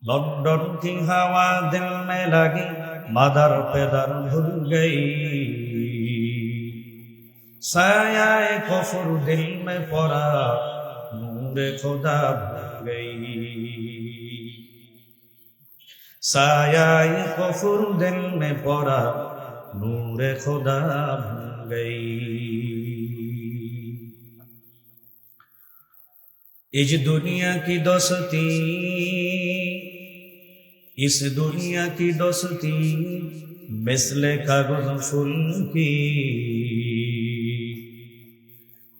London की हवा दिल में लगी, मदर पे दर भूल गई, साया कुफ्र दिल में पड़ा, नूर खुदा भूल गई, साया कुफ्र दिल में पड़ा, नूर खुदा भूल गई। इस दुनिया की दोस्ती, इस दुनिया की दोस्ती मिसले कागज फूल की,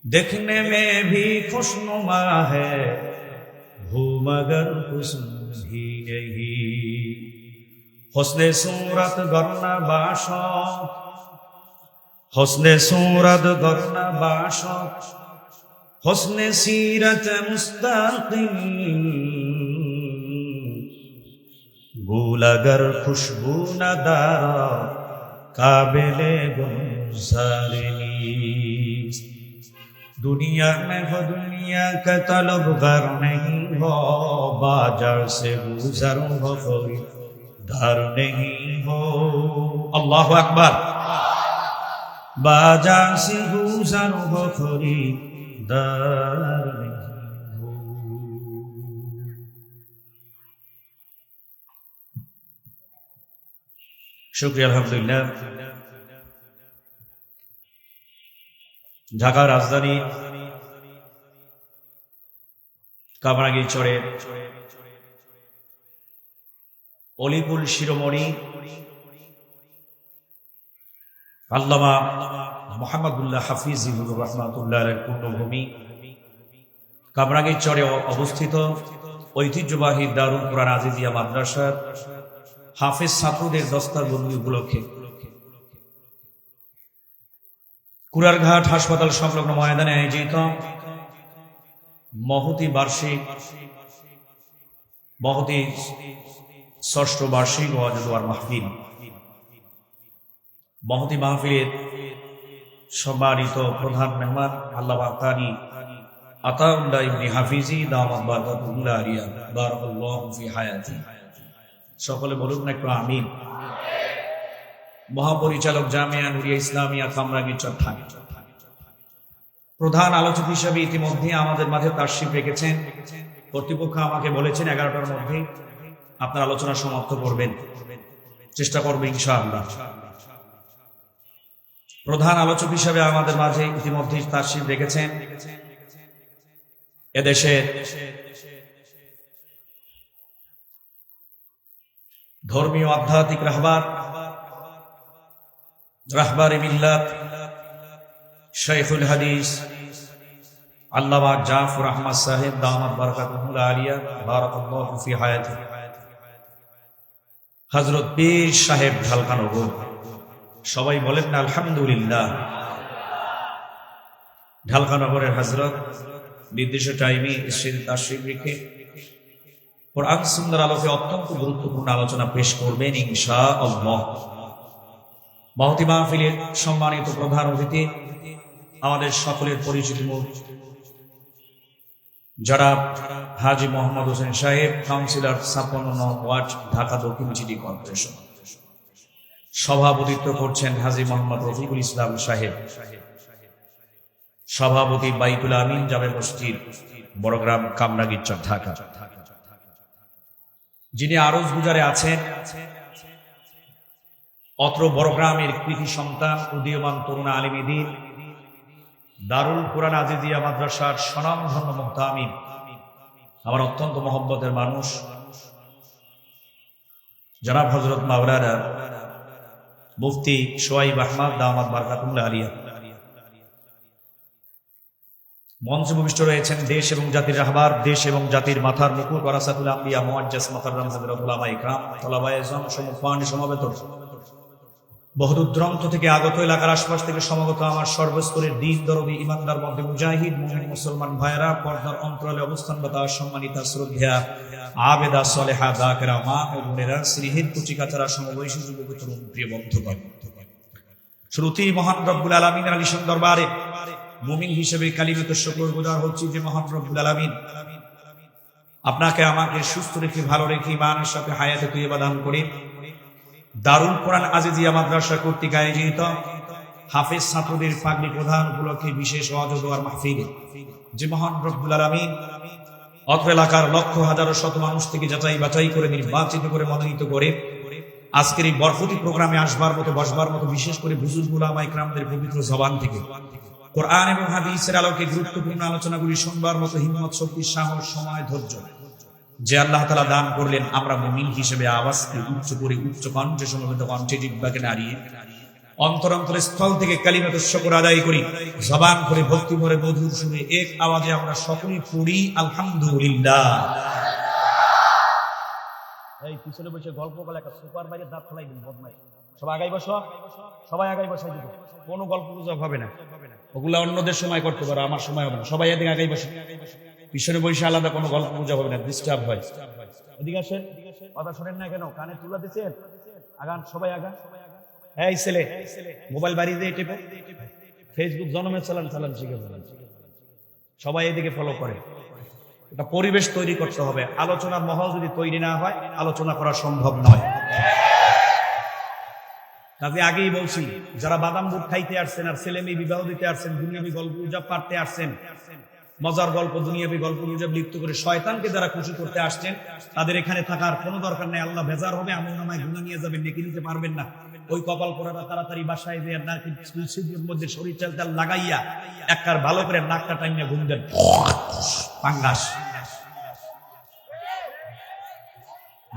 देखने में भी खुशनुमा है, हो मगर हुस्न भी नहीं। हुस्ने सूरत गरना बाशत, हुस्ने सूरत गरना बाशत, हुस्ने सीरत मुस्तकिम, गुल अगर खुशबू न दारा, काबिले गुलजारिनी। दुनिया में हो दुनिया का तलबगार नहीं हो, बाजार से गुजर हो खरीदार नहीं हो। अल्लाहु अकबर। बाजार से गुजर हो खरीदार नहीं हो। शुक्रिया अल्हम्दुलिल्लाह। ঢাকা রাজধানী কামরাঙ্গীরচরে অলিপুর শিরোমণি আল্লামা মুহাম্মদুল্লাহ হাফিজুর রহমাতুল্লাহর পূর্ণভূমি কামরাঙ্গীরচরে অবস্থিত ঐতিহ্যবাহী দারুল কুরআন আজিজিয়া মাদ্রাসার হাফেজ ছাত্রদের দস্তারবন্দি উপলক্ষে কুড়ারঘাট হাসপাতাল সংলগ্ন ময়দানে আয়োজিত মহতি ষষ্ঠ বার্ষিক ওয়াজ দোয়ার মাহফিল। মহতি মাহফিলের সম্মানিত প্রধান মেহমান আল্লামা কারি আতাউল্লাহ ইবনে হাফিজি দামাত বারাকাতুল্লাহ আলিয়া বারাকাল্লাহু ফি হায়াতি। সকলে বলুন না একটু আমিন। মহাপরিচালক জামিয়া নুরিয়া ইসলামিয়া কামরাঙ্গীরচর ঢাকা। প্রধান আলোচক হিসেবে ইতিমধ্যে আমাদের মাঝে তাশরিফ রেখেছেন। কর্তৃপক্ষ আমাকে বলেছেন 11টার মধ্যে আপনার আলোচনা সমাপ্ত করবেন, চেষ্টা করবে ইনশাআল্লাহ। প্রধান আলোচক হিসেবে আমাদের মাঝে ইতিমধ্যে তাশরিফ রেখেছেন এদেশের ধর্মীয় আধ্যাত্মিক রাহবারে মিল্লাত শাইখুল হাদিস আল্লামা জাফর আহমদ সাহেব দামাত বারাকাতুল্লাহ আলিয়া বারাকাল্লাহু ফি হায়াতি। হযরত পীর সাহেব ঢালকানগর, সবাই বলেন না আলহামদুলিল্লাহ। ঢালকানগরের হযরত নির্দিষ্ট টাইমে এসে তাশরিফ রেখে কোরআন সুন্নাহর আলোকে অত্যন্ত গুরুত্বপূর্ণ আলোচনা পেশ করবেন ইনশাআল্লাহ। মহতি মাহফিলের সম্মানিত প্রধান অতিথি আমাদের সকলের পরিচিত মুখ জনাব হাজী মোহাম্মদ হোসেন সাহেব, কাউন্সিলর ৫৬ নং ওয়ার্ড, ঢাকা দক্ষিণ সিটি কর্পোরেশন। সভাপতিত্ব করছেন হাজী মোহাম্মদ রফিকুল ইসলাম সাহেব, সভাপতি বাইতুল আমিন জামে মসজিদ, বড়গ্রাম, কামরাঙ্গীরচর, ঢাকা। যিনি আরজ গুজারে আছেন অত্র বড়গ্রামের কৃতি সন্তান, উদীয়মান তরুণ আলিমে দ্বীন, দারুল কুরআন আজিজিয়া মাদ্রাসার স্বনামধন্য মুহতামিম, আমার অত্যন্ত মহব্বতের মানুষ জনাব হযরত মাওলানা মুফতি শোয়াইব আহমদ দামাত বারাকাতুল্লাহ আলিয়া। মঞ্চে উপবিষ্ট রয়েছেন দেশ এবং জাতির রাহবার, দেশ এবং জাতির মাথার মুকুট, ওয়ারাসাতুল আম্বিয়া মুআজ্জাজ মুকাররম হযরত উলামায়ে ইকরাম, তলাবায়ে ইলম, সমুপানি সমবেত, বহুদূর দূরান্ত থেকে আগত, এলাকার আশপাশ থেকে সমগত আমার সর্বস্তরের দিন দরদি ইমানদার মধ্যে মুজাহিদ মুমিন মুসলমান ভাইরা, পর্দার অন্তরালে অবস্থানরত সম্মানিতা শ্রদ্ধেয়া আবেদা সলেহা দাকেরা মা ও বোনেরা, স্নেহের কুচিকাচারা সমবয়সী যুবক তরুণ প্রিয় বন্ধুগণ, শ্রুতি মহান রব্বুল আলামিনের আলিশান দরবারে মুমিন হিসেবে কালিমাতুশ শুকর গুজার হচ্ছি যে মহান রব্বুল আলামিন আপনাকে আমাকে সুস্থ রেখে ভালো রেখে ইমানের সাথে হায়াতে তৈয়বা দান করে দারুল কোরআন আজিজিয়া মাদ্রাসা কর্তৃক আয়োজিত হাফেজ ছাত্রদের পাগড়ি প্রদান উপলক্ষে বিশেষ ওয়াজ ও দোয়ার মাহফিল যে মহান রব্বুল আলামিন অত্র এলাকার লক্ষ হাজারো শত মানুষ থেকে যাচাই বাছাই করে নির্বাচিত করে মনোনীত করে আজকের এই বরকতি প্রোগ্রামে আসবার মতো বসবার মতো বিশেষ করে বুজুর্গ উলামা ইকরামদের পবিত্র জবান থেকে কোরআন এবং হাদিসের আলোকে গুরুত্বপূর্ণ আলোচনাগুলি শুনবার মতো হিম্মত, শক্তি, সাহস, সময়, ধৈর্য যে আল্লাহ তাআলা দান করলেন, আমরা মুমিন হিসেবে আওয়াজকে উচ্চ করে উচ্চ কণ্ঠে সমবেত কণ্ঠে জিহ্বাকে নাড়িয়ে অন্তর স্থল থেকে কালিমাতুশ শুকর আদায় করি, জবান করে ভক্তি ভরে মধুর সুরে এক আওয়াজে আমরা সকলেই পড়ি আলহামদুলিল্লাহ। এই পিছনে বসে গল্প বলে একটা সুপার বাইরে দাঁত ফেলাই দিন বদমাই, সবাই আগাই বসো, সবাই আগাই বসাই দিব, কোনো গল্প গুজব হবে না, ওগুলা অন্যদের সময় করতে পারো, আমার সময় হবে না, সবাই এদিকে আগাই বসে, পিছনে বসে আলাদা কোনো গল্প গুজব হবে না, ডিস্টার্ব হয়। এদিকে আসেন, কথা শোনেন না কেন, কানে তুলা দিচ্ছেন, আগান সবাই আগা। এই ছেলে মোবাইল বাড়ি দিয়ে টেপে ফেসবুক জনমের চালান শিখে বলেন, সবাই এদিকে ফলো করে। এটা পরিবেশ তৈরি করতে হবে, আলোচনার মহল যদি তৈরি না হয় আলোচনা করা সম্ভব নয়। কাজে আগেই বলছি, যারা বাদাম বুট খাইতে আসছেন আর ছেলে মেয়ে বিবাহ দিতে আসছেন, দুনিয়াবি গল্প গুজব পাড়তে আসছেন, মজার গল্প দুনিয়াবি গল্প গুজব লিপ্ত করে শয়তানকে যারা খুশি করতে আসছেন, তাদের এখানে থাকার কোনো দরকার নেই। আল্লাহ বেজার হবে, আমলনামায় গুনাহ নিয়ে যাবেন, নেকি নিতে পারবেন না। ওই কপাল পোড়াটা তাড়াতাড়ি বাসায় দিয়ে নাকি তুলসীর মধ্যে শরীর তেল লাগাইয়া একবার ভালো করে নাকটা টাইনে ঘুম দেন, পাঙ্গাস।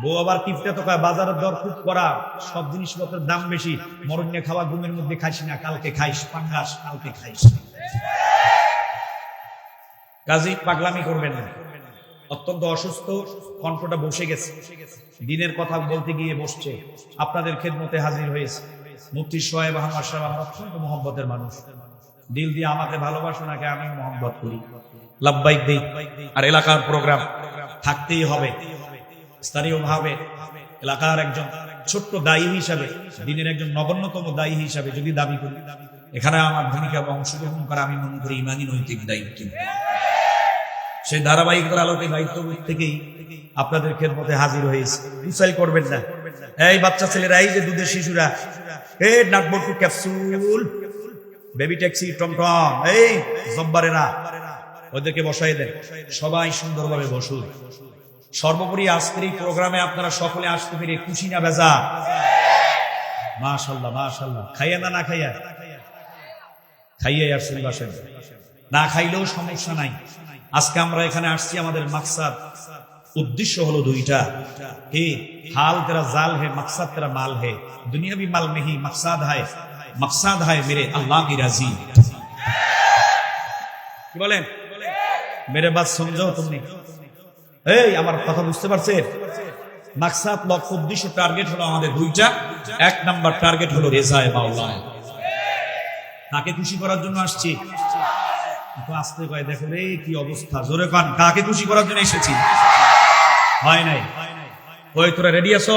বউ আবার কিফতে তো কয় বাজারের দর খুব করা, সব জিনিসপত্রের দাম বেশি, মরণ নিয়ে খাওয়া ঘুমের মধ্যে খাইস না, কালকে খাইস পাঙ্গাস, কালকে খাইস। কাজী পাগলামি করবেন না, অত্যন্ত অসুস্থ, কণ্ঠটা বসে গেছে, দিনের কথা বলতে গিয়ে বসছে, আপনাদের খেদমতে হাজির হয়েছে। মুফতি সোহেব আহমদ সাহেব আমার অত্যন্ত মহব্বতের মানুষ, দিল দিয়ে আমাকে ভালোবাসে, নাকি আমি মহব্বত করি, লাব্বাইক দেই। আর এলাকার প্রোগ্রাম থাকতেই হবে, স্থানীয়ভাবে এলাকার একজন ছোট্ট দায়ী হিসাবে, দিনের একজন নগণ্যতম দায়ী হিসাবে যদি দাবি করি, এখানে আমার ভূমিকা অংশগ্রহণ করা আমি মনে করি ইমানি নৈতিক দায়িত্ব। সেই ধারাবাহিকতার আলোকে দায়িত্ব থেকেই আপনাদের খেদমতে হাজির হয়েছে। মিসাইল করবেন না, এই বাচ্চা ছেলেরা, এই যে দুধের শিশুরা, এই নাটবটু ক্যাপসুল, বেবি ট্যাক্সি, টমটম, এই জব্বারেরা, ওদেরকে বসাই দেন, সবাই সুন্দরভাবে বসুন। সর্বোপরি আজকের এই প্রোগ্রামে আপনারা সকলে আসতে পেরে খুশি না বেজা? মাশাআল্লাহ মাশাআল্লাহ। খাইয়া না খাইয়া? খাইয়াই আসছেন বাসেন, না খাইলেও সমস্যা নাই। আজকে আমরা এখানে আসছি, আমাদের মাকসাদ উদ্দেশ্য হলো দুইটা, হে হাল তেরা জাল হে, মকসদ তেরা মাল হে, দুনিয়াবি মাল নেহি মকসাদ হায় মেরে আল্লাহ কি রাজি। কি বলেন? মেরে বাত সমঝো তুমি? এই আমার কথা বুঝতে পারছেন? মাকসাদ, লক্ষ্য, উদ্দেশ্য, টার্গেট হলো আমাদের দুইটা। এক নাম্বার টার্গেট হলো রেজায়ে মাওলা, তাকে খুশি করার জন্য আসছি। আসতে কয়, দেখো রে কি অবস্থা, জোরে কান, কাকে খুশি করার জন্য এসেছি? হয় নাই। ওই তোরা রেডি আছো?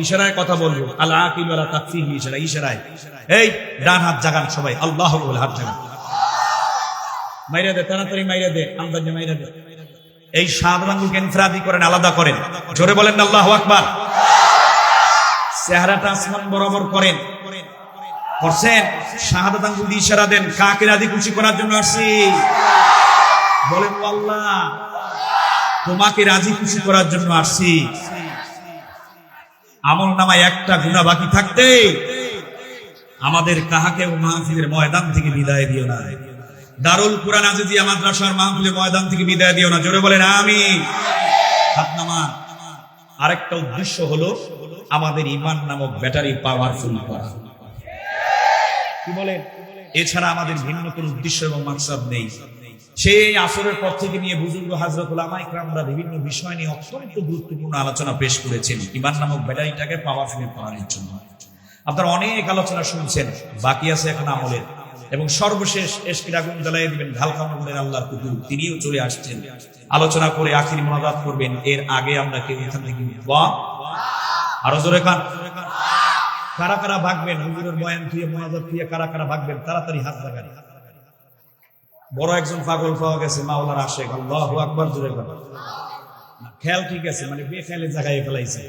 ইশারায় কথা বলবো, আল্লাহ আকিল ওয়ালা তাকফিহি, ইশারায়। এই ডান হাত জাগান সবাই, আল্লাহু বলে হাত জাগান, মাইরা দে, তাড়াতাড়ি মাইরা দে, আমদানি মাইরা দে। এই শাহাদাত আঙ্গুলকে ইনফরাদি করেন, আলাদা করেন, জোরে বলেন আল্লাহু আকবার। চেহারাটা আসমান বরাবর করেন, করছেন? শাহাদাত আঙ্গুল দিয়ে ইশারা দেন, কাকে রাজি খুশি করার জন্য আসছি? বলেন আল্লাহ, তোমাকে রাজি খুশি করার জন্য আসছি। আমল নামায় একটা গুনাহ বাকি থাকতে আমাদের কাহাকেও মাহফিলের ময়দান থেকে বিদায় দিও না, দারুল কোরআন আজিজিয়া মাদ্রাসার মাহফিলের ময়দান থেকে বিদায় দিও না, জোরে বলেন আমিন। হাত নামান। আরেকটা উদ্দেশ্য হলো আমাদের ঈমান নামক ব্যাটারি পাওয়ারফুল করা। কি বলেন? এছাড়া আমাদের ভিন্ন কোনো উদ্দেশ্য এবং মাকসাদ নেই। সেই আসরের পর থেকে নিয়ে বুজুর্গ হযরত উলামা ইকরামরা বিভিন্ন বিষয় নিয়ে অত্যন্ত গুরুত্বপূর্ণ আলোচনা পেশ করেছেন ঈমান নামক ব্যাটারিটাকে পাওয়ারফুল করার জন্য। আপনারা অনেক আলোচনা শুনছেন, বাকি আছে এখন আমলের। এবং সর্বশেষ এশকের আগুন জ্বালিয়ে দিবেন ঢালকামনের আল্লাহর কুতুব, তিনিও চলে আসছেন, আলোচনা করে আখিরি মুনাজাত করবেন। এর আগে আমরা কেউ এখান থেকে আরো জোরে কান, কারা কারা ভাগবেন? হুজুরের বয়ান দিয়ে মুনাজাত দিয়ে কারা কারা ভাগবেন? তাড়াতাড়ি হাত লাগান। বড় একজন পাগল পাওয়া গেছে, মাওলানা আশেক, আল্লাহু আকবার, জোরে কান। খেয়াল ঠিক আছে, মানে বেখেয়ালের জায়গায় ফেলাইছে।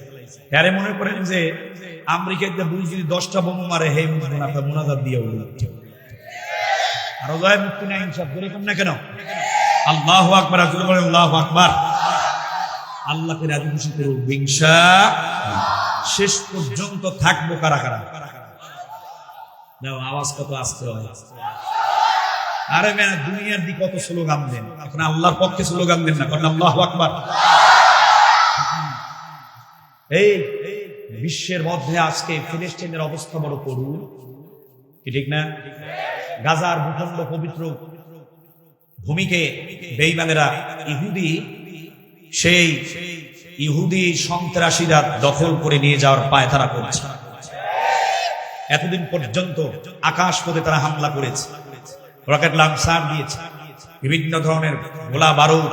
হ্যারে মনে করেন যে আমেরিকাতে বুঝ যদি 10টা বোম মারে হে মুসলমান আপনার মোনাজাত দিয়ে উঠল, আরো জয় মুক্তি নাই ইনসাফ করে কম না কেন? আল্লাহু আকবার, আল্লাহু আকবার। আল্লাহকে রাজি খুশি করুক ইনশাআল্লাহ। শেষ পর্যন্ত থাকবো কারা কারা? আওয়াজ কত আসতে হয়। আরে মেয়ে দুনিয়ার দিকে কত স্লোগান দেন, এখন আল্লাহর পক্ষে স্লোগান দেন না, কারণ আল্লাহু আকবার। এই বিশ্বের মধ্যে আজকে ফিলিস্তিনের অবস্থা বড় করুণ, ঠিক না? গাজার ভূখণ্ড পবিত্র ভূমিকে বেঈমানেরা সেই ইহুদি সন্ত্রাসীরা দখল করে নিয়ে যাওয়ার পায়তারা করছে। এতদিন পর্যন্ত আকাশ পথে তারা হামলা করেছে, রকেট লঞ্চার দিয়েছে, বিভিন্ন ধরনের গোলা বারুদ,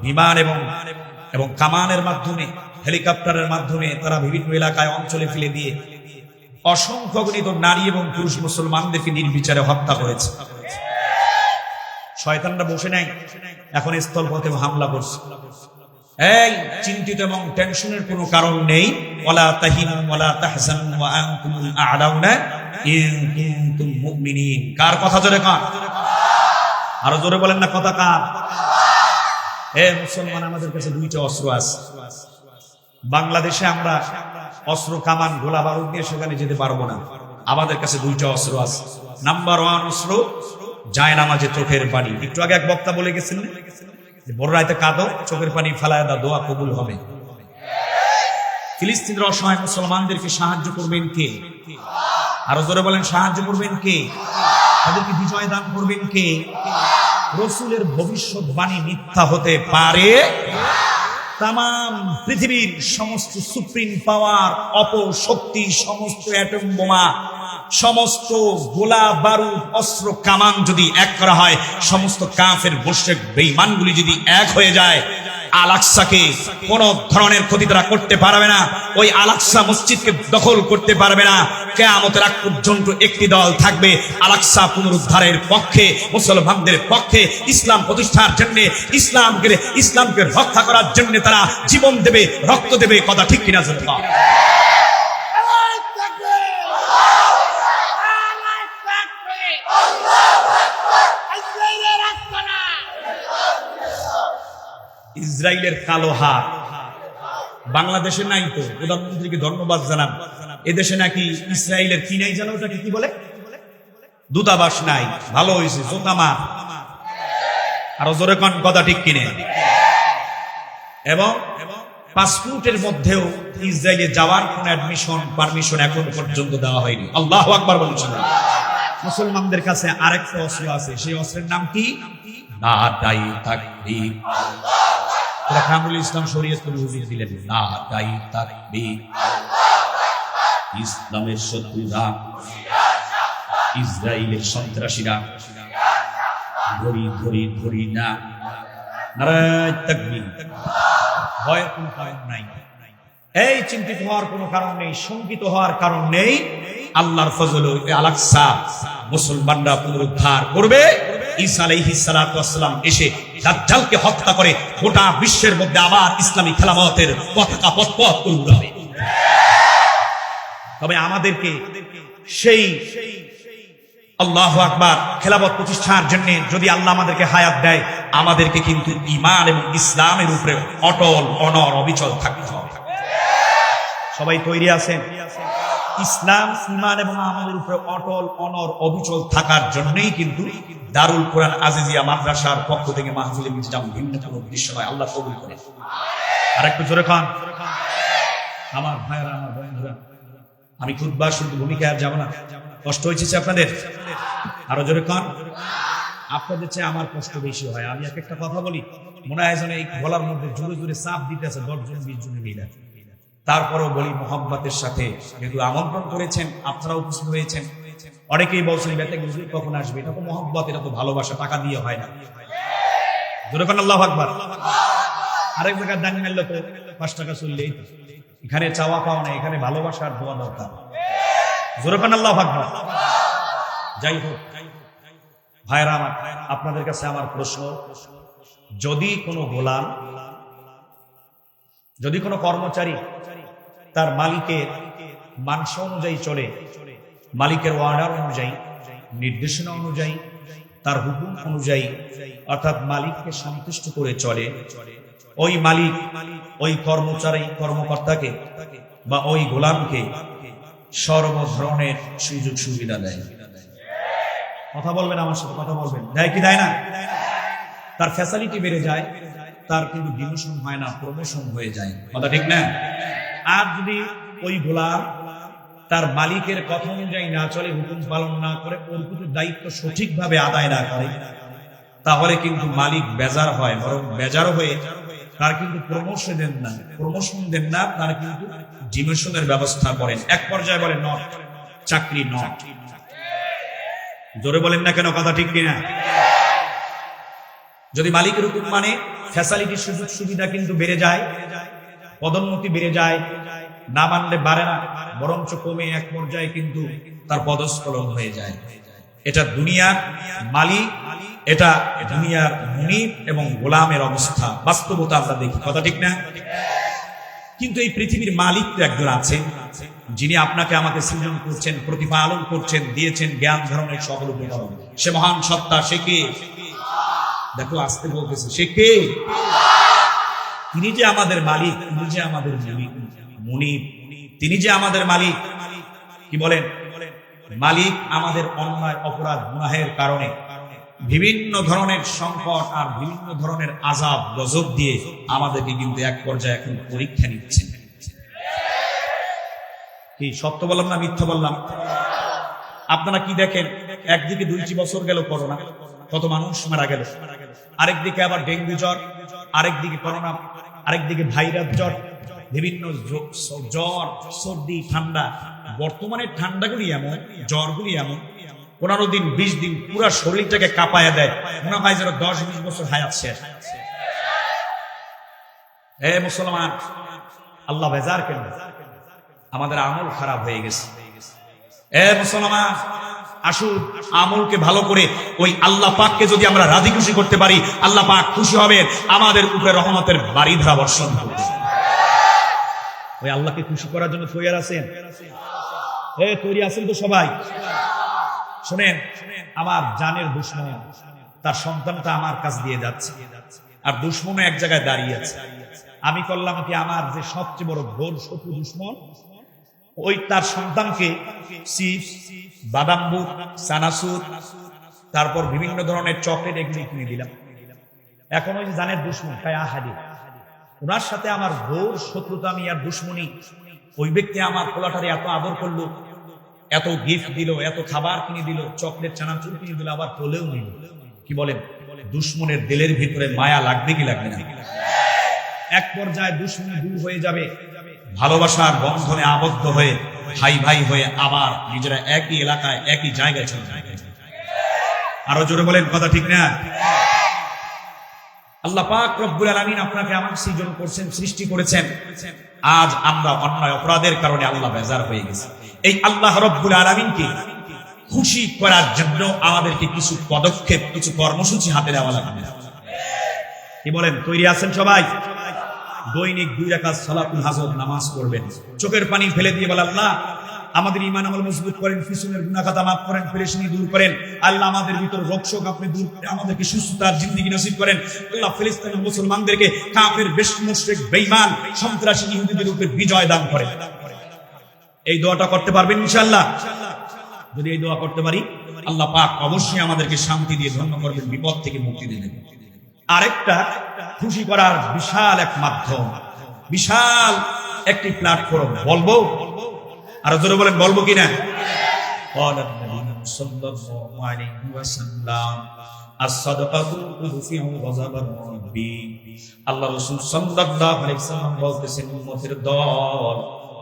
বিমান এবং কামানের মাধ্যমে, হেলিকপ্টারের মাধ্যমে তারা বিভিন্ন এলাকায় অঞ্চলে ফেলে দিয়ে অসংখ্য গণিত নারী এবং পুরুষ মুসলমানদেরকে নির্বিচারে হত্যা করেছে। শয়তানরা বসে নাই, এখন স্থলপথে হামলা করছে। এই চিন্তিত এবং টেনশনের কোনো কারণ নেই। ওয়ালা তাহিনু ওয়ালা তাহজানু ওয়া আনতুমুল আ'লাউনা ইন কুনতুম মুমিনিন। কার কথা জোরে কার? আরো জোরে বলেন না, কথা কার? মুসলমান, আমাদের কাছে দুইটা অস্ত্র আছে। বাংলাদেশে আমরা অস্ত্র কামান গোলা বারুদ দিয়ে সেখানে যেতে পারবো না। আমাদের কাছে দুইটা অস্ত্র আছে। নাম্বার 1 অস্ত্র জায়নামাজে চোখের পানি। একটু আগে এক বক্তা বলে গেছিলেন, বড় রাইতে কাঁদো, চোখের পানি ফেলায় দাও, দোয়া কবুল হবে। ফিলিস্তিনের অসহায় মুসলমানদেরকে সাহায্য করবেন কে? আরো জোরে বলেন, সাহায্য করবেন কে? তাদেরকে বিজয় দান করবেন কে? রাসূলের ভবিষ্যৎবাণী মিথ্যা হতে পারে? তাম পৃথিবীর সমস্ত সুপ্রিম পাওয়ার, অপশক্তি, সমস্ত অ্যাটম বোমা, সমস্ত গোলা বারুদ, অস্ত্র কামান যদি এক করা হয়, সমস্ত কাফের মুশরিক বেঈমানগুলি যদি এক হয়ে যায়, আল আকসাকে কোন ধরনের ক্ষতি তারা করতে পারবে না। ওই আল আকসা মসজিদকে দখল করতে পারবে না। কিয়ামতের আগ পর্যন্ত একটি দল থাকবে আল আকসা পুনরুদ্ধারের পক্ষে, মুসলমানদের পক্ষে, ইসলাম প্রতিষ্ঠার জন্য, ইসলামকে রক্ষা করার জন্য তারা জীবন দেবে, রক্ত দেবে। কথা ঠিক কিনা? ইসরায়েলের কালো হাত বাংলাদেশে নাই তো, প্রধানমন্ত্রীকে ধন্যবাদ জানান। এদেশে নাকি ইসরায়েলের কি নাই জানো, ওটাকে কি বলে? দূতাবাস নাই। ভালো হয়েছে, জোতামা। আরো জোরে কোন, কথা ঠিক কিনে? এবং পাসপোর্টের মধ্যেও ইসরায়েলে যাওয়ার কোন পারমিশন এখন পর্যন্ত দেওয়া হয়নি। আল্লাহু আকবার বলছেন। মুসলমানদের কাছে আরেকটা অস্ত্র আছে, সেই অস্ত্রের নাম কি? নাদায়ে তাকবীর। কামরুল ইসলাম শরীয়তপুর হুজুর দিলেন, নাদায়ে তাকবীর। ইসলামের শত্রুরা, ইসরায়েলের সন্ত্রাসীরা ধরি না। নারায়ে তাকবীর। ভয়ের কোনো কারণ নাই। এই চিন্তিত হওয়ার কোনো কারণ নেই, শঙ্কিত হওয়ার কারণ নেই। আল্লাহর ফজল, আল আকসা মুসলমানরা পুনরুদ্ধার করবে। ঈসা আলাইহিস সালাতু ওয়াস সালাম এসে দাজ্জালকে হত্যা করে গোটা বিশ্বের মধ্যে আবার ইসলামী খেলাফতের পতাকা পথ উড়াবে। তবে আমাদেরকে সেই আল্লাহু আকবার খেলাফত প্রতিষ্ঠার জন্য যদি আল্লাহ আমাদেরকে হায়াত দেয়, আমাদেরকে কিন্তু ঈমান এবং ইসলামের উপরে অটল অনড় অবিচল থাকতে হবে। সবাই তৈরি আছেন? ইসলাম, ঈমান এবং আমলের উপরে অটল অনড় অবিচল থাকার জন্যই কিন্তু দারুল কোরআন আজিজিয়া মাদ্রাসার পক্ষ থেকে মাহফিলে মিজাম ভিন্ন কোনো উদ্দেশ্য নয়। আল্লাহ কবুল করেন। আর একটু জোরে খান। আমার ভাইরা, আমার বোনেরা, আমি খুতবা শুধু ভূমিকা আর যাব না। কষ্ট হয়েছে আপনাদের? আরো জোরে খান। আপনাদের চেয়ে আমার কষ্ট বেশি হয়। আমি এক একটা কথা বলি, মনে হয় যেন এই গলার মধ্যে জোরে জোরে চাপ দিতেছে 10 জন 20 জন মিলে। তারপরেও বলি মোহাম্মতের সাথে, যেহেতু আমন্ত্রণ করেছেন, আপনারা উপস্থিত হয়েছেন। অনেকেই বলছেন বেতে হুজুর কখন আসবে। এটা তো মোহাম্মত, এটা তো ভালোবাসা, টাকা দিয়ে হয় না। জোরে খান আল্লাহু আকবার। আরেক জায়গায় দান মারলে তো 5 টাকা চললেই। এখানে চাওয়া পাওয়া না, এখানে ভালোবাসার দোয়া দরকার। জোরে খান আল্লাহু আকবার। যাই হোক ভাইরা আমার, আপনাদের কাছে আমার প্রশ্ন, যদি কোনো গোলাম যদি কোনো কর্মচারী তার মালিকের মাংস অনুযায়ী চলে, মালিকের অর্ডার অনুযায়ী, নির্দেশনা অনুযায়ী, তার হুকুম অনুযায়ী, অর্থাৎ মালিককে সন্তুষ্ট করে চলে, ওই মালিক ওই কর্মচারী কর্মকর্তাকে বা ওই গোলামকে সর্ব ধরনের সুযোগ সুবিধা দেয়। কথা বলবেন আমার সাথে, কথা বলবেন, দেয় কি দেয় না? তার ফ্যাসিলিটি বেড়ে যায়, তার কিন্তু ডিমোশন হয় না, প্রমোশন হয়ে যায়। কথা ঠিক না? আর যদি ওই গোলাম তার মালিকের কথা অনুযায়ী না চলে, হুকুম পালন না করে, প্রকৃত দায়িত্ব সঠিকভাবে আদায় না করে, তাহলে কিন্তু মালিক বেজার হয়, বরং বেজার হয়ে তার কিন্তু প্রমোশন দেন না, তার কিন্তু ডিমোশনের ব্যবস্থা করেন। এক পর্যায়ে বলেন নট, চাকরি নট। জোরে বলেন না কেন? কথা ঠিক কিনা? যদি মালিকের হুকুম মানে ফ্যাসিলিটি, সুযোগ সুবিধা কিন্তু বেড়ে যায়, পদোন্নতি বেড়ে যায়, না মানলে বাড়ে না, বরঞ্চ কমে এক পর্যায়ে কিন্তু তার পদস্খলন হয়ে যায়। এটা দুনিয়ার মালিক, এটা দুনিয়ার মুনিব এবং গোলামের অবস্থা, বাস্তবতা আমরা দেখি। কথা ঠিক না? কিন্তু এই পৃথিবীর মালিক তো একজন আছে, যিনি আপনাকে আমাকে সৃজন করছেন, প্রতিপালন করছেন, দিয়েছেন জ্ঞান ধারণের সকল উপকরণ। সে মহান সত্তা। সে কে? দেখো আসতে বলতেছে, সে কে? তিনি যে আমাদের মালিক, তিনি যে আমাদের মুনিব, তিনি যে আমাদের মালিক। কি বলেন? মালিক আমাদের অন্যায়, অপরাধ, গুনাহের কারণে বিভিন্ন ধরনের সংকট আর বিভিন্ন ধরনের আযাব গজব দিয়ে আমাদেরকে কিন্তু এক পর্যায়ে এখন পরীক্ষা নিচ্ছেন। কি সত্য বললাম না মিথ্যা বললাম? আপনারা কি দেখেন, একদিকে 2টি বছর গেল করোনা, কত মানুষ মারা গেল, আরেকদিকে আবার ডেঙ্গু জ্বর, আরেকদিকে করোনা, আরেকদিকে ভাইরাস জ্বর, বিভিন্ন জ্বর, সর্দি, ঠান্ডা। বর্তমানে ঠান্ডাগুলি এমন, জ্বরগুলি এমন, 15 দিন 20 দিন পুরো শরীরটাকে কাঁপায় দেয়, মনে হয় যেন 10-20 বছর হায়াত শেষ। হে মুসলমান, আল্লাহ বেজার কেন? আমাদের আমল খারাপ হয়ে গেছে। হে মুসলমান, আসুন আমলকে ভালো করে ওই আল্লাহ পাককে যদি আমরা রাজি খুশি করতে পারি, আল্লাহ পাক খুশি হবেন, আমাদের উপরে রহমতের বারিধারা বর্ষণ করবেন। ওই আল্লাহকে খুশি করার জন্য তৈরি আছেন? তৈরি আছেন তো সবাই? শুনেন, আমার জানের দুশমন, তার সন্তানটা আমার কাছ দিয়ে যাচ্ছে, আর দুশমন এক জায়গায় দাঁড়িয়ে আছে। আমি করলাম কি, আমার যে সবচেয়ে বড় ঘোর শত্রু দুশমন, ওই তার সন্তানকে চিপস, বাদাম বুট, চানাচুর, তারপর বিভিন্ন ধরনের চকলেট এগুলি কিনে দিলাম। এখন ওই যে জানের দুশমন খায় আহারি, ওনার সাথে আমার ঘোর শত্রুতা, আমি আর দুশমনী। ওই ব্যক্তি আমার পোলাটারে এত আদর করলো, এত গিফট দিল, এত খাবার কিনে দিল, চকলেট, চানাচুর কিনে দিল, আবার তোলেও নিল। কি বলেন? দুশমনের দিলের ভিতরে মায়া লাগবে কি লাগবে না? এক পর্যায়ে দুশমনী দূর হয়ে যাবে, ভালোবাসার বন্ধনে আবদ্ধ হয়ে ভাই ভাই হয়ে আবার নিজেরা একই এলাকায়, একই জায়গায় চলে যায়। আরো জোরে বলেন, কথা ঠিক না? আল্লাহ পাক রব্বুল আলামিন আপনাকে আমাকে সৃজন করছেন, সৃষ্টি করেছেন। আজ আমরা অন্যায় অপরাধের কারণে আল্লাহ বেজার হয়ে গেছে। এই আল্লাহ রব্বুল আলামিনকে খুশি করার জন্য আমাদেরকে কিছু পদক্ষেপ, কিছু কর্মসূচি হাতে নেওয়া লাগবে। কি বলেন? তৈরি আছেন সবাই? দৈনিক 2 রাকাত সালাতুল হাজর নামাজ পড়বেন, চোখের পানি ফেলে দিয়ে বলেন, আল্লাহ আমাদের ঈমান আমল মজবুত করেন, পিছনের গুনাহ খাতা মাফ করেন, পেরেশানি দূর করেন। আল্লাহ আমাদের ভিতরে রোগ শোক আপনি দূর করে আমাদেরকে সুস্থতার জিন্দেগি নসিব করেন। আল্লাহ ফিলিস্তিনের মুসলমানদেরকে কাফের, মুশরিক, বেঈমান, সন্ত্রাসী ইহুদিদের উপর বিজয় দান করেন। এই দোয়াটা করতে পারবেন ইনশাআল্লাহ? যদি এই দোয়া করতে পারি, আল্লাহ পাক অবশ্যই আমাদেরকে শান্তি দিয়ে ধন্য করবেন, বিপদ থেকে মুক্তি দেবেন। আরেকটা খুশি করার বিশাল এক মাধ্যম, বিশাল একটি প্ল্যাটফর্ম, বলবো? আর জোরে বলেন, বলবো কিনা? আল্লাহ রাসূল সাল্লাল্লাহু আলাইহি ওয়াসাল্লাম বলতেছেন, উম্মতের দল,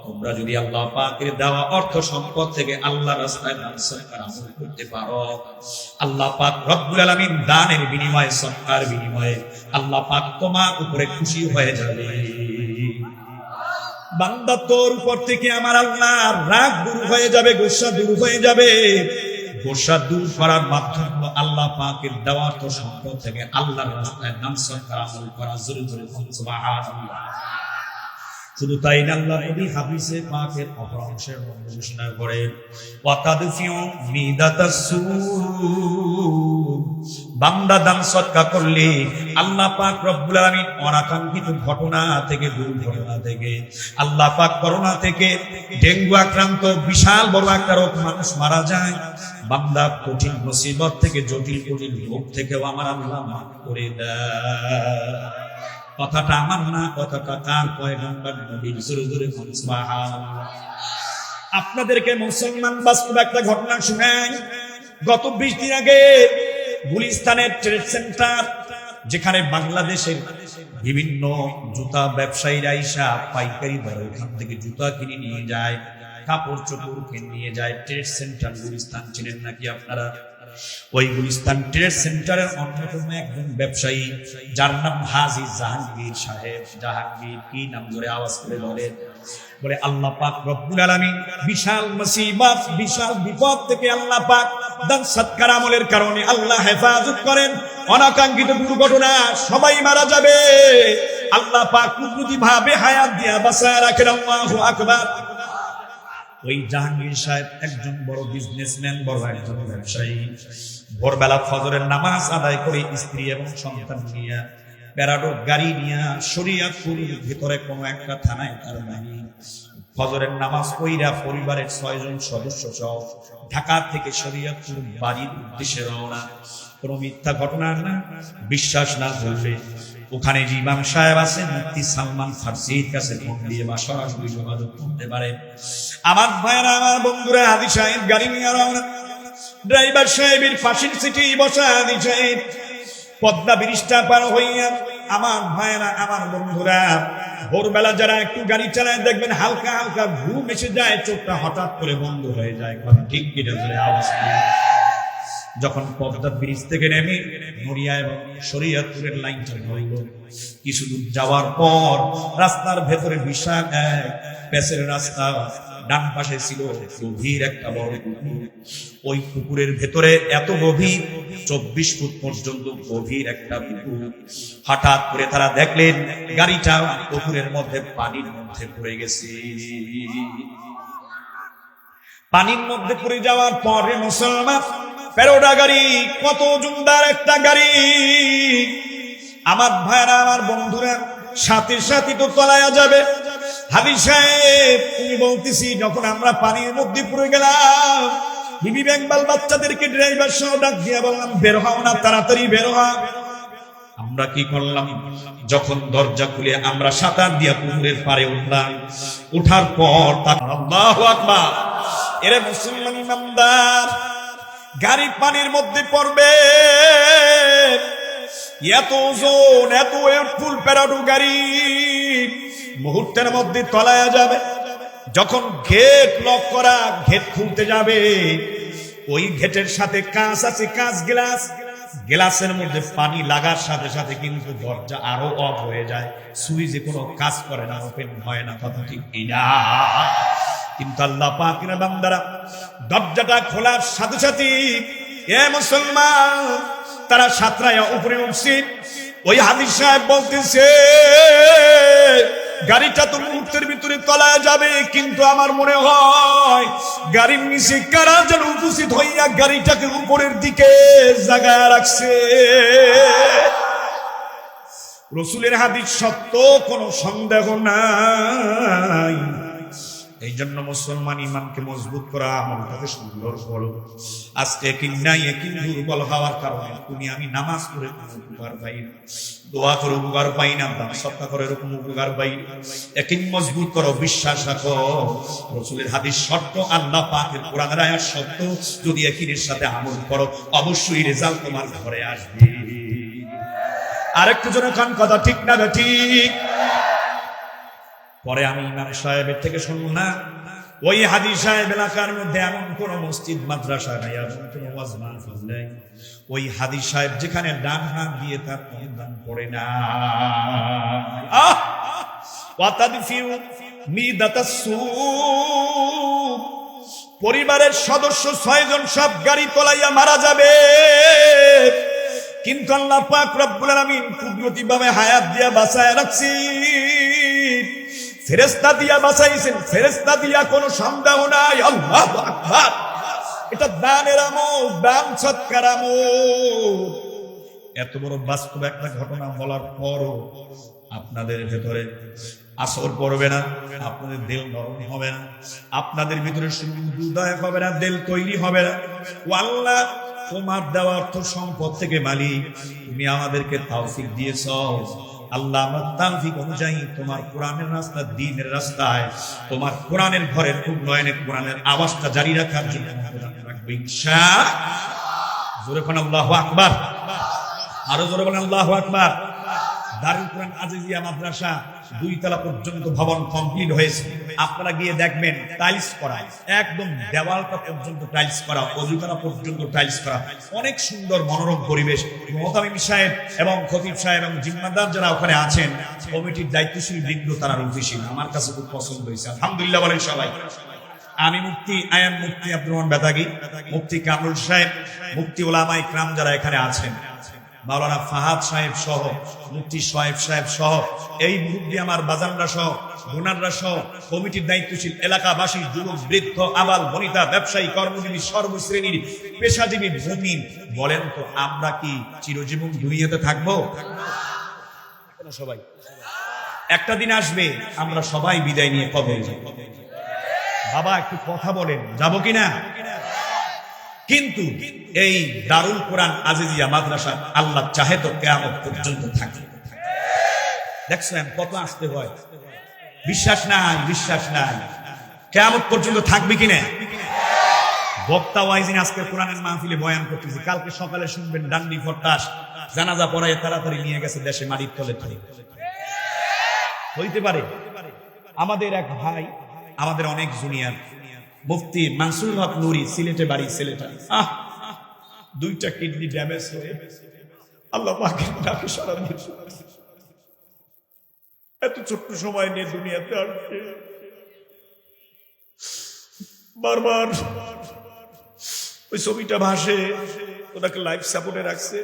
তোমরা যদি আল্লাহ পাকের দেওয়া অর্থ সম্পদ থেকে আল্লাহর রাস্তায় দান সদকা করতে পারো, আল্লাহ পাক রব্বুল আলামিন দানের বিনিময়ে, সদকার বিনিময়ে আল্লাহ পাক তোমার উপরে খুশি হয়ে যাবে। বান্দা, তোর উপর থেকে আমার আল্লাহ রাগ দূর হয়ে যাবে, গোসা দূর হয়ে যাবে। গোসা দূর করার মাধ্যম আল্লাহ পাকের দেওয়া অর্থ সম্পদ থেকে আল্লাহর রাস্তায় দান সদকা করা। জোরে জোরে সুবহানাল্লাহ। শুধু তাই না, আল্লাহ নবী হাদিসে পাকের অপর অংশের মধ্যে ঘোষণা করেন, ওয়াতাদফিউ মিদাতাসসু, বান্দা দান সদকা করলে আল্লাহ পাক রব্বুল আলামিন অনাকাঙ্ক্ষিত ঘটনা থেকে, দুর্ঘটনা থেকে, আল্লাহ পাক করোনা থেকে, ডেঙ্গু আক্রান্ত বিশাল বড় একটা রোগ, মানুষ মারা যায়, বান্দা কঠিন মুসিবত থেকে, জটিল কঠিন রোগ থেকেও আমার আল্লাহ মাফ করে দেয়। কথাটা আমার না, কথাটা তার পয়গম্বর নবীর। জোরে জোরে সুবহানাল্লাহ। আপনাদেরকে মুসলমান বাস্তব একটা ঘটনা শুনাই। গত 20 দিন আগে গুলিস্তানের ট্রেড সেন্টার, যেখানে বাংলাদেশের বিভিন্ন জুতা ব্যবসায়ীরা আইসা পাইকারি দরে ওখান থেকে জুতা কিনে নিয়ে যায়, কাপড় চোপড় কিনে নিয়ে যায়। ট্রেড সেন্টার গুলিস্তান চিনেন নাকি আপনারা? ওই গুলিস্তান ট্রেড সেন্টারের অন্যতম একজন ব্যবসায়ী, যার নাম হাজী জাহাঙ্গীর সাহেব। জাহাঙ্গীর কি নাম ধরে আওয়াজ করে বলেন? বলে আল্লাহ পাক রব্বুল আলামিন বিশাল মুসিবত, বিশাল বিপদ থেকে আল্লাহ পাক দান সৎকার আমলের কারণে আল্লাহ হেফাজত করেন। অনাকাঙ্ক্ষিত দুর্ঘটনা, সবাই মারা যাবে, আল্লাহ পাক কুদরতি ভাবে হায়াত দিয়া বাঁচায় রাখেন। আল্লাহু আকবার। ওই জাহাঙ্গীর সাহেব একজন বড় বিজনেসম্যান, বড় একজন ব্যবসায়ী। ভোরবেলা ফজরের নামাজ আদায় করে স্ত্রী এবং সন্তান নিয়ে প্যারাডো গাড়ি নিয়ে শরীয়তপুরের ভিতরে কোনো একটা থানায় তার বাড়ি। ফজরের নামাজ পড়িয়া পরিবারের 6 জন সদস্য সহ ঢাকা থেকে শরীয়তপুর বাড়ির উদ্দেশ্যে রওনা। কোনো মিথ্যা ঘটনা না, বিশ্বাস না ধরলে ওখানে যে ইমাম সাহেব আছেন, মুফতি সালমান ফারসির কাছে ফোন দিয়ে বা সরাসরি যোগাযোগ করতে পারেন। আমার ভাইরা, আমার বন্ধুরা, হাজী সাহেব গাড়ি নিয়ে রওনা। ড্রাইভার সাহেবের পাশের সিটে বসা হাজী সাহেব পদ্মা ব্রিজটা পার হইয়া। আমার ভাইরা, আমার বন্ধুরা, ভোরবেলা যারা একটু গাড়ি চালায় দেখবেন হালকা হালকা ঘুম এসে যায়, চোখটা হঠাৎ করে বন্ধ হয়ে যায়। ঠিক কিনা আওয়াজ? যখন পদ্মা ব্রিজ থেকে নেমে নড়িয়া এবং শরীয়তপুরের লাইনটা ধরল, কিছু দূর যাওয়ার পর রাস্তার ভেতরে বিশাল এক প্যাসের রাস্তা, ডান পাশে ছিল গভীর একটা বড় পুকুর। ওই পুকুরের ভেতরে এত গভীর, 24 ফুট পর্যন্ত গভীর একটা পুকুর। হঠাৎ করে তারা দেখলেন গাড়িটা পুকুরের মধ্যে, পানির মধ্যে পড়ে গেছে। পানির মধ্যে পড়ে যাওয়ার পরে মুসলমান প্যারোডা গাড়ি, কত জুমদার একটা গাড়ি। আমার ভাইরা, আমার বন্ধুরা, সাথে সাথে তো তলায়া যাবে। হাজী সাহেব, তুমি বলতেছি, যখন আমরা পানির মধ্যে পড়ে গেলাম, বিবি বেঙ্গল বাচ্চাদেরকে ড্রাইভার সহ ডাক দিয়ে বললাম, বের হও না, তাড়াতাড়ি বের হও। আমরা কি করলাম? যখন দরজা খুলে আমরা সাঁতার দিয়া পুকুরের পাড়ে উঠলাম। উঠার পর আল্লাহু আকবার, এরে মুসলমান ইমানদার, গাড়ি পানির মধ্যে পড়বে, এত ওজন, এত ফুল প্যারাডো গাড়ি মুহূর্তের মধ্যে তলায়া যাবে। যখন গেট লক করা, গেট খুলতে যাবে, ওই গেটের সাথে কাঁচ আছে, কাঁচ গ্লাস, গ্লাসের মধ্যে পানি লাগার সাথে সাথে কিন্তু দরজা আরো অফ হয়ে যায়, সুইচে কোনো কাজ করে না, ওপেন হয় না। কথা ঠিক কিনা? কিন্তু আল্লাহ পাকের বান্দারা দরজাটা খোলার সাথে সাথে, এ মুসলমান, তারা সাতরায়া উপরে উঠছে। ওই হাজী সাহেব বলতেছে, গাড়িটা তো মুহূর্তের ভিতরে তলায় যাবে, কিন্তু আমার মনে হয় গাড়ির নিচে কারা যেন উপস্থিত হইয়া গাড়িটাকে উপরের দিকে জাগায় রাখছে। রসুলের হাদিস সত্য, কোনো সন্দেহ নাই। এই জন্য মুসলমান ইমানকে মজবুত করা, আমলটাকে সুন্দর করো। আজকে একই নাই, একই দুর্বল হওয়ার কারণে তুমি আমি নামাজ পড়ে কোনো উপকার পাই না, দোয়া করে উপকার পাই না, দান সৎকা করে এরকম উপকার পাই না। একই মজবুত করো, বিশ্বাস রাখো রসুলের হাদিস সত্য, আল্লাহ পাকের কোরআনের আয়াত সত্য। যদি একইর সাথে আমল করো, অবশ্যই রেজাল্ট তোমার ঘরে আসবে। আরেকটু জোরে কান, কথা ঠিক না ঠিক? পরে আমি ইমাম সাহেবের থেকে শুনবো না, ওই হাজী সাহেব এলাকার মধ্যে এমন কোন মসজিদ মাদ্রাসা নাই, এমন কোন ওয়াজ মাহফিল নাই, ওই হাজী সাহেব যেখানে ডান হাত দিয়ে তার অনুদান পড়ে না। পরিবারের সদস্য 6 জন সব গাড়ি তলাইয়া মারা যাবে, কিন্তু আল্লাহ পাক রব্বুল আলামিন কুদরতি ভাবে হায়াত দিয়া বাঁচায় রাখছি। ফেরেশতা দিয়া বাঁচাইছেন, ফেরেশতা দিয়া কোনো সন্দেহ নাই। আল্লাহু আকবার। এটা দানের আমল, দান সৎকার আমল। এত বড় বাস্তব একটা ঘটনা বলার পরও আপনাদের ভেতরে আসর পড়বে না, আপনাদের দিল নরম হবে না, আপনাদের ভিতরে উদয় হবে না, দিল তৈরি হবে না। ও আল্লাহ, তোমার দেওয়া অর্থ সম্পদ থেকে মালিক, তুমি আমাদেরকে তৌফিক দিয়েছ। আল্লাহ, আমার তৌফিক অনুযায়ী তোমার কোরআনের রাস্তা, দ্বীনের রাস্তায়, তোমার কোরআনের ঘরের উন্নয়নে কোরআনের আওয়াজটা জারি রাখার জন্য রাখবে ইনশাআল্লাহ। জোরে কোন আল্লাহু আকবার। আরো জোরে বলেন আল্লাহু আকবার। দারুল কোরআন আজিজিয়া মাদ্রাসা 2 তলা পর্যন্ত ভবন কমপ্লিট হয়েছে। আপনারা গিয়ে দেখবেন টাইলস করা, একদম দেওয়ালটা পর্যন্ত টাইলস করা, অজুখানা পর্যন্ত টাইলস করা, অনেক সুন্দর মনোরম পরিবেশ। মুহতামিম সাহেব এবং খতিব সাহেব এবং জিম্মাদার যারা ওখানে আছেন, কমিটির দায়িত্বশীল বৃন্দ, তারা রুফিশীল, আমার কাছে খুব পছন্দ হয়েছে। আলহামদুলিল্লাহ বলেন সবাই। আমি মুফতি আয়াম, মুফতি আব্দুর রহমান বেতাগী, মুফতি কামরুল সাহেব, মুফতি উলামায়ে ইকরাম যারা এখানে আছেন, মাওলানা ফাহাদ সাহেব সহ, মুফতি সোহেব সাহেব সহ, এই মুরব্বী আমার বাজানরা সহ, গুনাররা সহ, কমিটির দায়িত্বশীল এলাকাবাসী, যুবক, বৃদ্ধ, আবাল, বনিতা, ব্যবসায়ী, কর্মজীবী, সর্বশ্রেণীর পেশাজীবী মুমিন, বলেন তো আমরা কি চিরজীবন দুনিয়াতে থাকবো? সবাই একটা দিন আসবে আমরা সবাই বিদায় নিয়ে কবরে যাব। বাবা একটু কথা বলেন, যাব কিনা? কিন্তু এই দারুল কোরআন আজিজিয়া মাদ্রাসা আল্লাহ চাহে তো কিয়ামত পর্যন্ত থাকে। দেখছেন কত আসতে হয়, বিশ্বাস নাই, বিশ্বাস নাই, কিয়ামত পর্যন্ত থাকবে কিনা? বক্তা ওয়াইজিন আজকে কোরআনের মাহফিলে বয়ান করতেছি, কালকে সকালে শুনবেন ডান্ডি ফটাস জানাজা পড়ায় তাড়াতাড়ি নিয়ে গেছে দেশে মাটির তলে ঠেলে। হইতে পারে আমাদের এক ভাই, আমাদের অনেক জুনিয়র, মুফতি মানসুর হক নুরি, সিলেটে বাড়ি, সিলেটে, 2টা কিডনি ড্যামেজ হয়ে আল্লাহ পাকের ডাকে সাড়া দিয়েছে। এত ছোট্ট সময় নিয়ে দুনিয়াতে আসছে, বারবার ওই ছবিটা ভাসে, ওটাকে লাইফ সাপোর্টে রাখছে।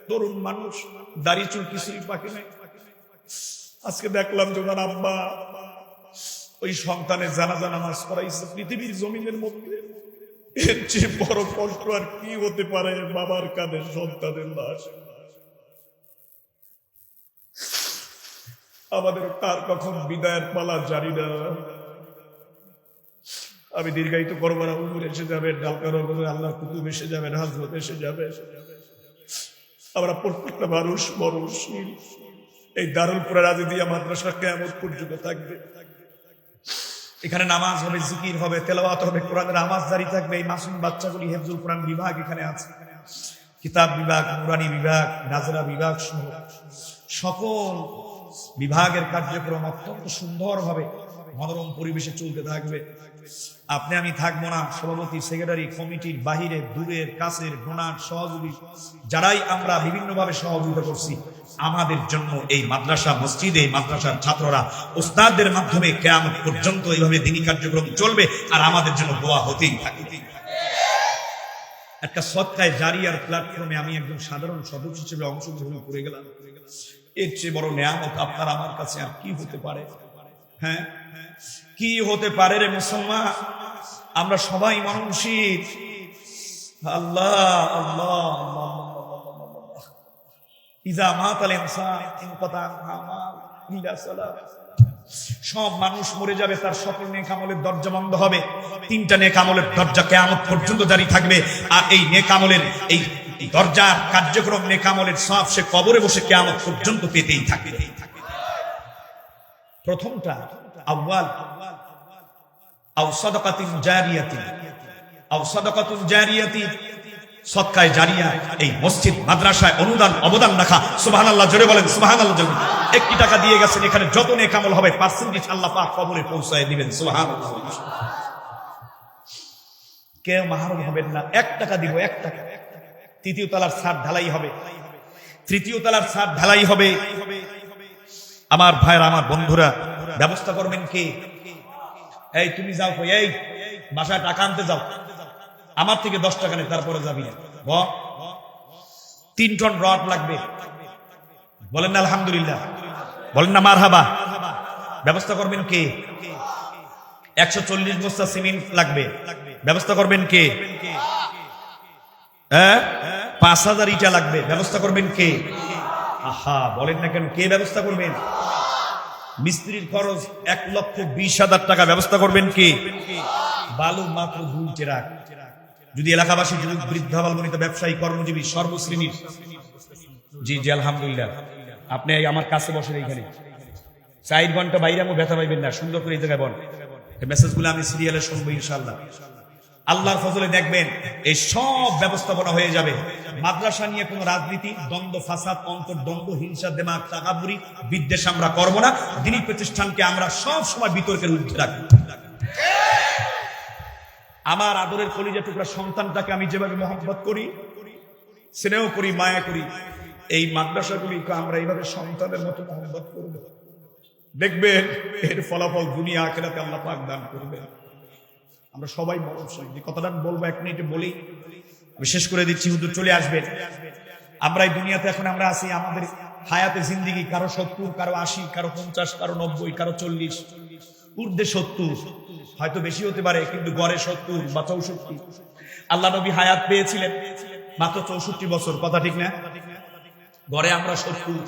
তরুণ মানুষ, দাড়ি চুল কিছুই বাকি নাই। আজকে দেখলাম যে ওনার আব্বা ওই সন্তানের জানাজা নামাজ পড়াইছে পৃথিবীর জমিনের মধ্যে। এর চেয়ে বড় কষ্ট আর কি হতে পারে? বাবার কাঁধে সন্তানের লাশ। আমাদের কার কখন বিদায়ের পালা জানি না। আমি দীর্ঘায়িত করবো না, উমর এসে যাবে, ডালকার আল্লাহর কুতুব এসে যাবে, হযরত এসে যাবে। আমরা প্রত্যেকটা মানুষ মরণশীল। এই দারুল কোরআন আজিজিয়া মাদ্রাসা কিয়ামত পর্যন্ত থাকবে। এখানে নামাজ হবে, জিকির হবে, তেলাওয়াত হবে, কোরআনের আওয়াজ জারি থাকবে। এই মাসুম বাচ্চাগুলি হেফজুল কোরআন বিভাগ এখানে আছে, কিতাব বিভাগ, নুরানি বিভাগ, নাজরা বিভাগ সহ সকল বিভাগের কার্যক্রম অত্যন্ত সুন্দরভাবে মনোরম পরিবেশে চলতে থাকবে। আপনি আমি থাকবো না, সভাপতি, সেক্রেটারি, কমিটির বাহিরে, দূরের, কাছের, ডোনার, সহযোগী যারাই আমরা বিভিন্নভাবে সহযোগিতা করছি, আমাদের জন্য এই মাদ্রাসা মসজিদে মাদ্রাসার ছাত্ররা উস্তাদদের মাধ্যমে কিয়ামত পর্যন্ত এইভাবে দ্বীনি কার্যক্রম চলবে, আর আমাদের জন্য দোয়া হতেই থাকবে। একটা সদকায়ে জারিয়ার প্ল্যাটফর্মে আমি একজন সাধারণ সদস্য হিসেবে অংশগ্রহণ করে গেলাম। এর চেয়ে বড় নেয়ামত আপনার আমার কাছে আর কি হতে পারে? হ্যাঁ, কি হতে পারে রে মুসলমান? আমরা সবাই মরণশীল। আল্লাহ আল্লাহ ইজা মাতাল ইনসান ইনকাতা আমাল ইল্লা সালাত। সব মানুষ মরে যাবে, তার সকল নেক আমলের দরজা বন্ধ হবে। 3টা নেক আমলের দরজা কিয়ামত পর্যন্ত জারি থাকবে। আর এই নেক আমলের এই দরজার কার্যক্রম, নেক আমলের সওয়াব সে কবরে বসে কিয়ামত পর্যন্ত পেতেই থাকবে। প্রথমটা আউয়াল আও সাদাকাতুন জারিয়াতিন, আও সাদাকাতুন জারিয়াতিন, সদকায়ে জারিয়া। এই মসজিদ মাদ্রাসায় অনুদান অবদান রাখা। সুবহানাল্লাহ, জোরে বলেন সুবহানাল্লাহ। জোরে 1 টাকা দিয়ে গেছেন, এখানে যত নেক আমল হবে পার্সেন্টেজ আল্লাহ পাক কবরে পৌঁছায় দিবেন। সুবহানাল্লাহ। কেউ মাহরুম হবেন না। 1 টাকা দিব, 1 টাকা। 3য় তলার ছাদ ঢালাই হবে, 3য় তলার ছাদ ঢালাই হবে। আমার ভাইরা, আমার বন্ধুরা, ব্যবস্থা করবেন কে? এই তুমি যাও কই, এই বাসায় টাকা আনতে যাও, আমার থেকে 10 টাকা নে, তারপরে যাবি না। 3 টন রড লাগবে, বলেন না আলহামদুলিল্লাহ, বলেন না মারহাবা। ব্যবস্থা করবেন কে? 140 বস্তা সিমেন্ট লাগবে, ব্যবস্থা করবেন কে? 5000 ইটা লাগবে, ব্যবস্থা করবেন কে? আহা, বলেন না কেন, কে ব্যবস্থা করবেন? মিস্ত্রির খরচ 1,20,000 টাকা, ব্যবস্থা করবেন কে? বালু মাত্র 2 ট্রাক। যদি এলাকাবাসী, যদি বৃদ্ধা বালবনিত ব্যবসায়ী, কর্মজীবী, সর্বশ্রেণীর, জি জি আলহামদুলিল্লাহ, আপনি আমার কাছে বসেন এইখানে, 4 ঘন্টা বাইরে আমি ব্যথা পাইবেন না, সুন্দর করে এই জায়গায় বল। এই মেসেজগুলো আমি সিরিয়ালে শুনবো ইনশাআল্লাহ। আল্লাহর ফজলে দেখবেন এই সব ব্যবস্থাপনা হয়ে যাবে। মাদ্রাসা নিয়ে কোনো রাজনীতি, দ্বন্দ্ব, ফাসাদ, অন্তর্দ্বন্দ্ব, হিংসা, দেমাগ, তাকাবুরি, বিদ্বেষ আমরা করবো না। দ্বীনি প্রতিষ্ঠানকে আমরা সব সময় বিতর্কের ঊর্ধ্বে রাখবো। আমার আদরের কলিজা টুকরা সন্তানটাকে আমি যেভাবে মহব্বত করি, স্নেহ করি, মায়া করি, এই মাদ্রাসাগুলিকে আমরা এইভাবে সন্তানের মতো মহব্বত করব। দেখবেন এর ফলাফল দুনিয়া আখিরাতে আল্লাহ পাক দান করবেন। আমরা সবাই মরণশীল। যে কথাটা আমি বলবো 1 মিনিটে বলি, বিশেষ করে দিচ্ছি, হুজুর চলে আসবেন। আমরা এই দুনিয়াতে এখন আমরা আছি, আমাদের হায়াতে জিন্দিগি কারো 70, কারো 80, কারো 50, কারো 90, কারো 40, ঊর্ধ্বে 70, হয়তো বেশি হতে পারে, কিন্তু গড়ে 70 বা 64। আল্লাহ নবী হায়াত পেয়েছিলেন মাত্র 64 বছর, কথা ঠিক না? গড়ে আমরা 70।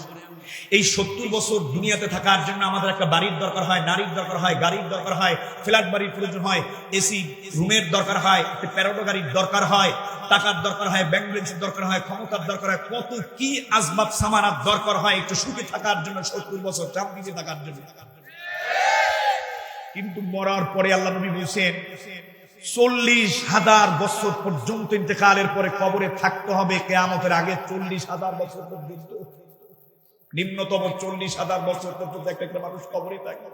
এই 70 বছর দুনিয়াতে থাকার জন্য আমাদের একটা বাড়ির দরকার হয়, নারীর দরকার হয়, গাড়ির দরকার হয়, ফ্ল্যাট বাড়ির প্রয়োজন হয়, এসি রুমের দরকার হয়, প্যারোটো গাড়ির দরকার হয়, টাকার দরকার হয়, ব্যাংক ব্যালেন্সের দরকার হয়, ক্ষমতার দরকার হয়, কত কি আসবাব সামানার দরকার হয় একটু সুখে থাকার জন্য, 70 বছর শান্তিতে থাকার জন্য। কিন্তু মরার পরে আল্লাহ নবী বলেছেন 40,000 বছর পর্যন্ত, ইন্তেকালের পরে কবরে থাকতে হবে, কিয়ামতের আগে 40,000 বছর পর্যন্ত, নিম্নতম 40,000 বছর পর্যন্ত একটা মানুষ কবরে থাকে।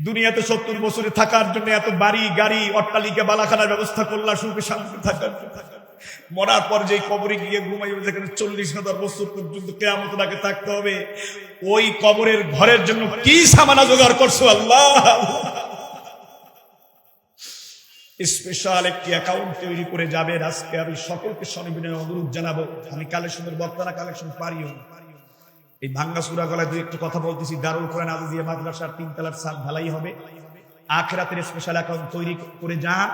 দুনিয়াতে 70 বছরে থাকার জন্য এত বাড়ি গাড়ি অট্টালিকা বালাখানার ব্যবস্থা করলা সুখে শান্তি থাকার জন্য, মরার পর যে কবরে গিয়ে ঘুমাইবে, যেখানে 40,000 বছর পর্যন্ত কিয়ামতের আগে থাকতে হবে, ওই কবরের ঘরের জন্য কি সামানা জোগাড় করছো আল্লাহ? স্পেশাল একটি অ্যাকাউন্ট তৈরি করে যাবেন। আজকে আমি সকলকে সনিবিনয় অনুরোধ জানাবো, আমি কালেকশনের বক্তারা কালেকশন পারিও, এই ভাঙ্গা সুরা গলায় 2-1 কথা বলতেছি। দারুল কোরআন আজিজিয়া মাদ্রাসার 3 তলার ছাদ ঢালাই হবে, আখিরাতের স্পেশাল অ্যাকাউন্ট তৈরি করে যান,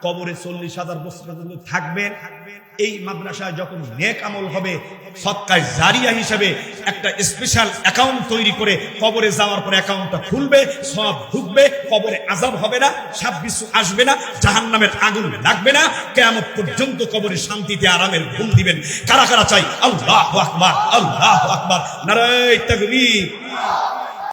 কবরে 40,000 বছর পর্যন্ত থাকবেন। এই মাদ্রাসায় যখন নেক আমল হবে, সদকায়ে জারিয়া হিসেবে একটা স্পেশাল অ্যাকাউন্ট তৈরি করে কবরে যাওয়ার পরে অ্যাকাউন্টটা খুলবে, সব ঢুকবে, কবরে আযাব হবে না, সাপ বিচ্ছু আসবে না, জাহান্নামের আগুন লাগবে না, কিয়ামত পর্যন্ত কবরে শান্তিতে আরামের ঘুম দিবেন। কারা কারা চাই? আল্লাহু আকবার, আল্লাহু আকবার, নারায়ে তাকবীর।